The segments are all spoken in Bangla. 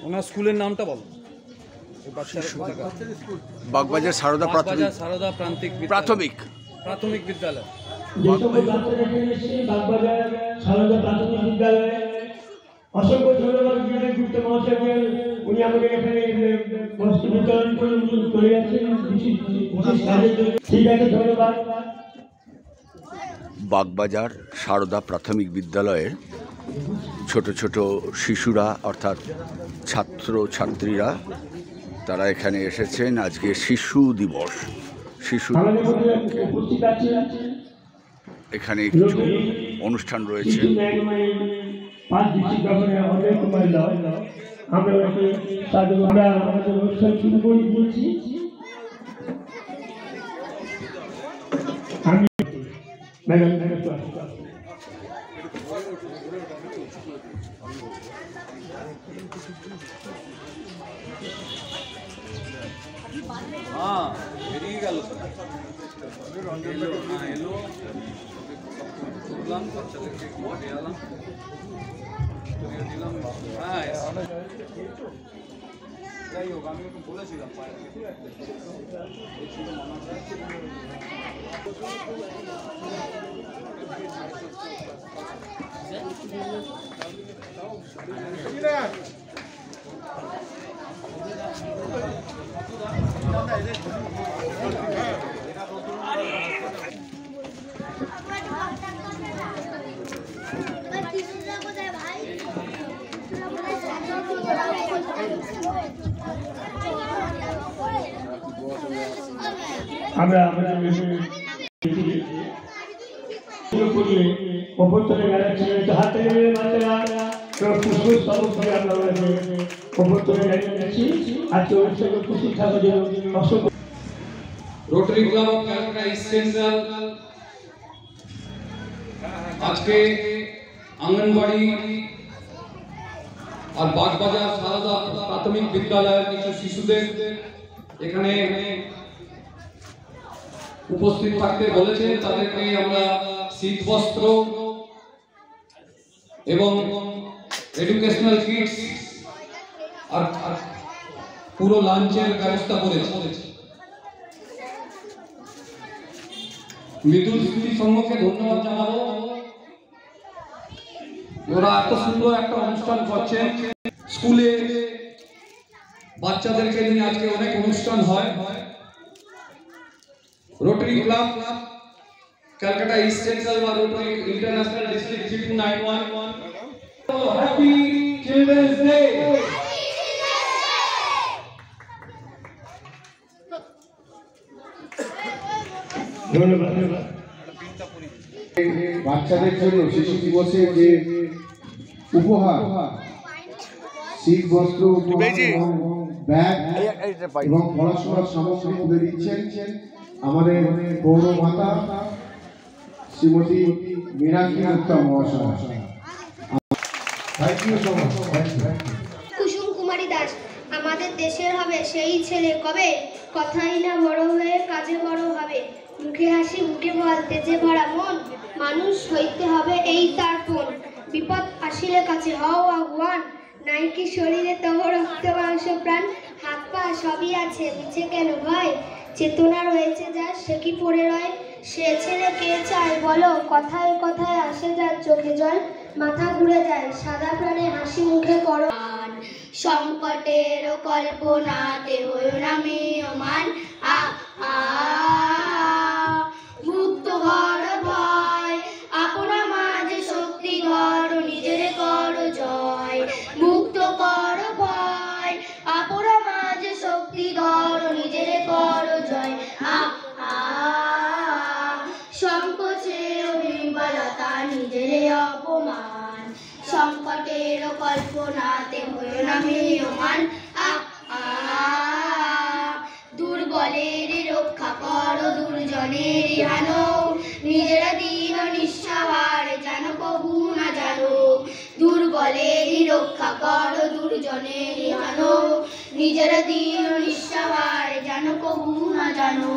ওনার স্কুলের নামটা বলো। বাগবাজার সারদা প্রাথমিক বিদ্যালয়। অসংখ্য ধন্যবাদ গুপ্ত মহাশয়কে, উনি আমাদের এখানে বস্তু বিতরণ করে চলে যাচ্ছেন ঠিক আছে, ধন্যবাদ। বাগবাজার সারদা প্রাথমিক বিদ্যালয়ের ছোট ছোট শিশুরা অর্থাৎ ছাত্র ছাত্রীরা তারা এখানে এসেছেন। আজকে শিশু দিবস, শিশু এখানে কিছু অনুষ্ঠান রয়েছে। हाँ बेरिए गल एलो तुललाम बाচ্চাদেরকে দেয়ালাম তুলিয়ে দিলাম। হ্যাঁ যাই হোক, আমি একটু বলেছিলাম আমরা আমাদের অভ্যন্তরে হাতে বাচ্চারা অভ্যন্তরে যাচ্ছি। আজকে অনুষ্ঠানে উপস্থিত থাকার জন্য অসংখ্য। Rotary club of Calcutta east central আজকে আঙ্গনবাড়ি আর বাগবাজার সারদা প্রাথমিক বিদ্যালয়ের কিছু শিশুদের এখানে উপস্থিত থাকতে বলেছেন। তাদেরকে আমরা শীতবস্ত্র এবং এডুকেশনাল কিটস আর পুরো লাঞ্চের ব্যবস্থা করেছি। মৃদুল স্মৃতি সংঘকে ধন্যবাদ জানাবো, ওরা এত সুন্দর একটা অনুষ্ঠান করছেন। স্কুলে বাচ্চাদেরকে নিয়ে আজকে অনেক অনুষ্ঠান হয়। Rotary club Calcutta east central বা Rotary international district 3291 happy children's day. ধন্যবাদ। বাচ্চাদের জন্য শিশু দিবসে যে উপহার শীত বস্ত্র ব্যাগ এবং পড়াশোনার সামগ্রী তুলে দিচ্ছেন আমাদের গৌর মাতা শ্রীমতী মীনাক্ষী গুপ্তা মহাশয়। কুসুম কুমারী দাস। আমাদের দেশের হবে সেই ছেলে কবে, কথাই না বড় হয়ে কাজে বড় হবে। মুখে হাসি মুখে বল তেজে ভরা মন, মানুষ হইতে হবে এই তার পণ। বিপদ আসিলে কাছে হও আগুয়ান, নাই কি শরীরে তব রক্ত মাংস প্রাণ। হাত পা সবই আছে মিছে কেন ভয়, চেতনা রয়েছে যার সে কি পড়ে রয়। সে ছেলে কে চায় বলো, কথায় কথায় আসে যার চোখে জল। মাথা ঘুরে যায় সাদা প্রাণে হাসি মুখে করো। সংকটের কল্পনাতে হইও না মেয়মান, মুক্ত ঘর ভয় আপনা মাঝে শক্তি ঘর নিজের কর জয়। মুক্ত কর ভয় আপনা মাঝে শক্তি ঘর নিজের কর জয়। সংকোচে অভিবালতা নিজের অপমান, সংকটের কল্পনাতে হইও না মেয়মান। দুর্বলের রক্ষা করো দুর্জনের হানো, নিজেরা দিন নিঃস্বাহার যেন কবু না জানো। দুর্বলের রক্ষা করো দুর্জনের হানো, নিজেরা দিন নিঃস্বাহার যেন কবু না জানো।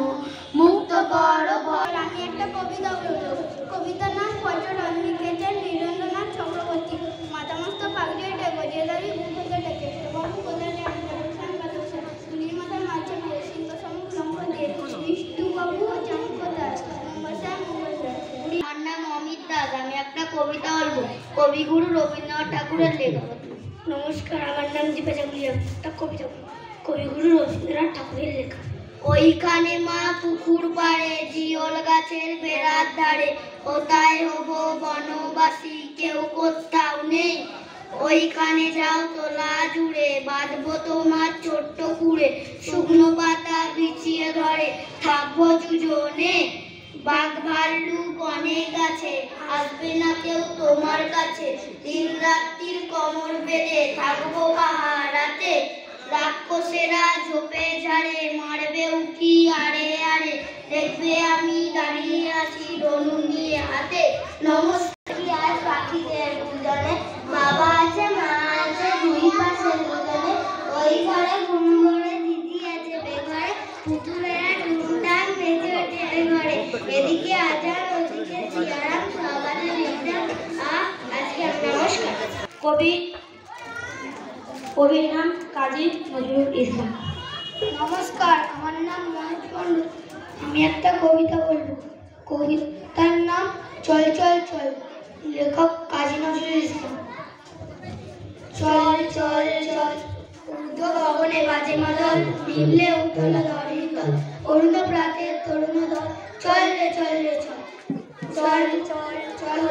মুক্ত করো আমি একটা কবিতা বলবো। কবিতার নাম পর্যটন, লিখেছেন নীরেন্দ্রনাথ চক্রবর্তী। মাতামস্ত পাগড়িয়ে ডেকে যে দাবি মুখে ডেকে এবং কবিগুরু রবীন্দ্রনাথ ঠাকুরের লেখা। নমস্কার, আমার নাম দীপা জাগুলিয়া। একটা কবিতা কবিগুরু রবীন্দ্রনাথ ঠাকুরের লেখা। ওইখানে মা পুকুর পাড়ে জিওল গাছের বেড়ার ধারে, কোথায় হব বনবাসী কেউ কোথাও নেই। ওইখানে যাও তোলা জুড়ে, বাঁধবো তোমার ছোট্ট কুড়ে, শুকনো পাতা বিছিয়ে ধরে থাকবো দুজনে। বাঘ ভাল্লুক অনেক আছে, আসবে না কেউ তোমার কাছে, দিন রাত্রির কোমর বেঁধে থাকবো পাহারাতে। রাক্ষসেরা ঝোপে ঝাড়ে মারবে উকি আরে আরে, দেখবে আমি দাঁড়িয়ে আছি ধনু নিয়ে হাতে। নমস্কার আর পাখিদের দুজনে, বাবা আছে মা আছে দুই পাশে দুজনে, ওই ঘরে ঘুম ঘরে দিদি আছে বেঘরে, পুতুলেরা টুকটাক বেঁচে ওঠে ঘরে। এদিকে আজান ওদিকে সিয়ারাম, সবারে বিদ্যাম। আজকে নমস্কার। কবির নাম কাজী নজরুল ইসলাম। নমস্কার, আমার নাম মহেশ মণ্ডল। আমি একটা কবিতা বলবো। কবিতার নাম চল চল চল, লেখক কাজী নজরুল ইসলাম। চল চল চল, ঊর্ধ্ব গগনে বাজে মাদল, নিম্নে উতলা ধরে তল, অরুণ প্রাতের তরুণ দল, চল রে চল রে চল, চল চল চল,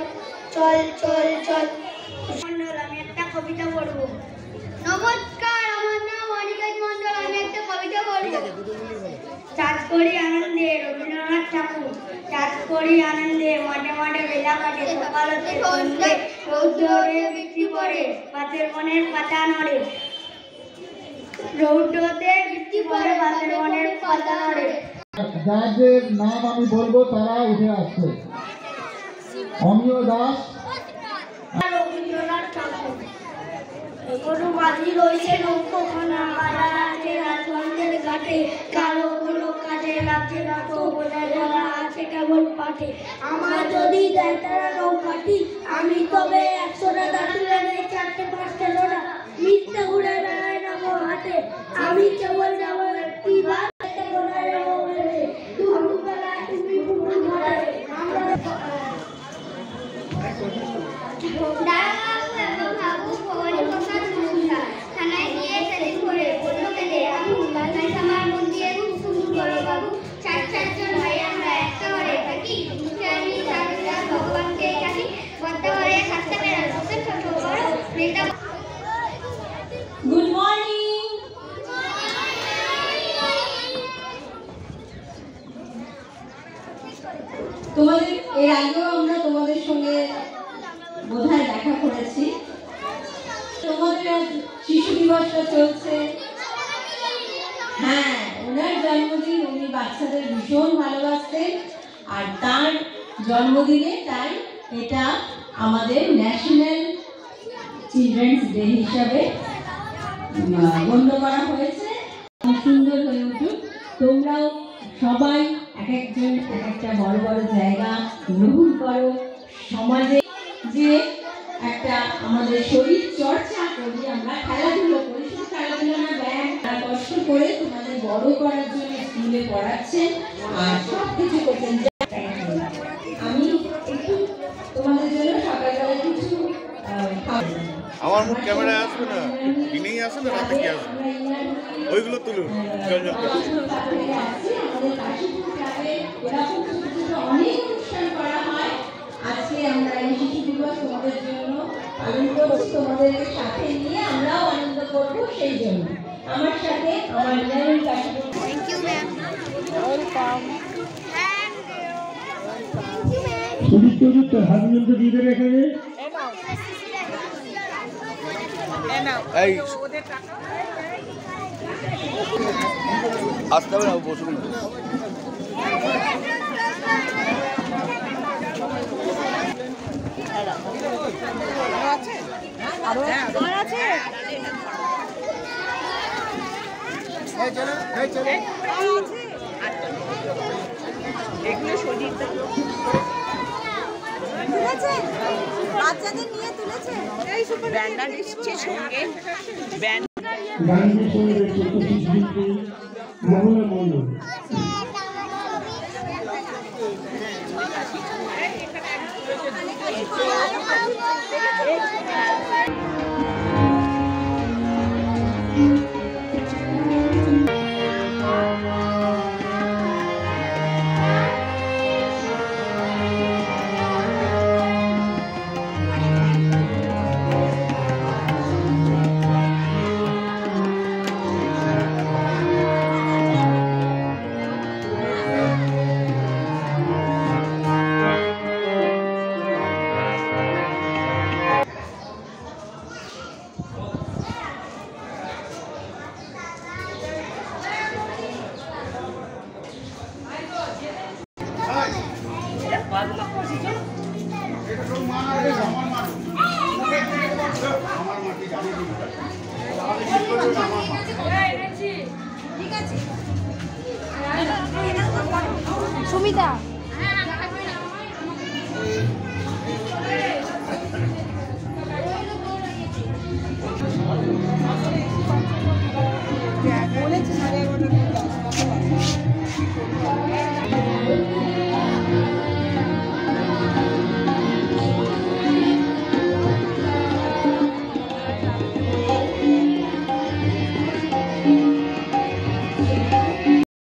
চল চল চল। মণ্ডল, আমি একটা কবিতা পড়বো। নমস্কার, আমার নাম অনিকেত মণ্ডল। আমি একটা কবিতা বলবো। চাঁদ করি আনন্দে রবীন্দ্রনাথ ঠাকুর, চাঁদ করি আনন্দে মাঠে মাঠে বেলা কাটে, সকাল হতে সন্ধ্যে রৌদ্রে বৃষ্টি পড়ে, পাতের মনের পাতা নড়ে, রৌদ্রতে বৃষ্টি পড়ে পাতের মনের পাতা নড়ে। যাদের নাম আমি বলবো তারা উঠে আসছে। অমিয় দাস, রবীন্দ্রনাথ ঠাকুর। গরু বাঁধি রয়েছে নৌকোখানা, বাধা আছে রাজগঞ্জের ঘাটে, কারো কোনো কাজে লাগছে না তো বোঝা যারা আছে কেবল পাঠে। আমার যদি দেয় তারা নৌকাটি, আমি তবে 100টা দাঁড়িয়ে নেই 4টে 5টে লোড়া, মিথ্যে ঘুরে বেড়ায় না গো হাটে, আমি কেবল যাবো একটি বার দুপুরবেলা তুমি পুকুর ঘরে। আমরা থানায় গিয়ে সেদিন করে বললো কেটে আমি আমার মন দিয়ে খুব সুন্দর করো বাবু, 4-4জন ভাই আমরা একটা ঘরে থাকি, মুখে আমি ভগবানকে ডাকি, বদ্ধ ঘরে 7টা বেড়াল বসে ছোট বড় মেয়েটা। Good morning. তোমাদের এর আগেও আমরা তোমাদের সঙ্গে বোধহয় দেখা করেছি। তোমাদের আজ শিশু দিবসটা চলছে। হ্যাঁ, ওনার জন্মদিন, উনি বাচ্চাদের ভীষণ ভালোবাসতেন, আর তার জন্মদিনে তাই এটা আমাদের ন্যাশনাল চিলড্রেন্স ডে হিসাবে গণ্য করা হয়েছে। খুব সুন্দর হয়ে উঠুক। তোমরাও সবাই এক একজন এক একটা বড় বড় জায়গা গ্রহণ করো। সমাজে যে একটা আমাদের শরীর চর্চা করি, আমরা খেলাধুলো করি, শুধু খেলাধুলো না, ব্যায়াম, কষ্ট করে তোমাদের বড় করার জন্য স্কুলে পড়াচ্ছেন আর সব কিছু করছেন। আমি একটু তোমাদের জন্য সকালবেলা কিছু আমার মুখ ক্যামেরায় আসবে না, দিনেই আসবে না, রাতে কি আসবে, ওইগুলো তুলুন। অনেক অনুষ্ঠান করা হয়। আজকে আমরা এই শিশু দিবস তোমাদের জন্য পালন করছি, তোমাদেরকে সাথে নিয়ে আমরাও আনন্দ করবো। সেই জন্য আমার সাথে আমার level Kashipur. Thank you ma'am. Welcome. Harmonium তো দিয়ে দেবে এখানে। এই আসতে হবে না, বসুন। বাচ্চাদের নিয়ে তুলেছে ব্যান্ডার এসছে সঙ্গে ব্যান্ড গান্ধী সঙ্গে শিল্পী মহুলা মন্ডল। এই কবিতা বলেছে 11:30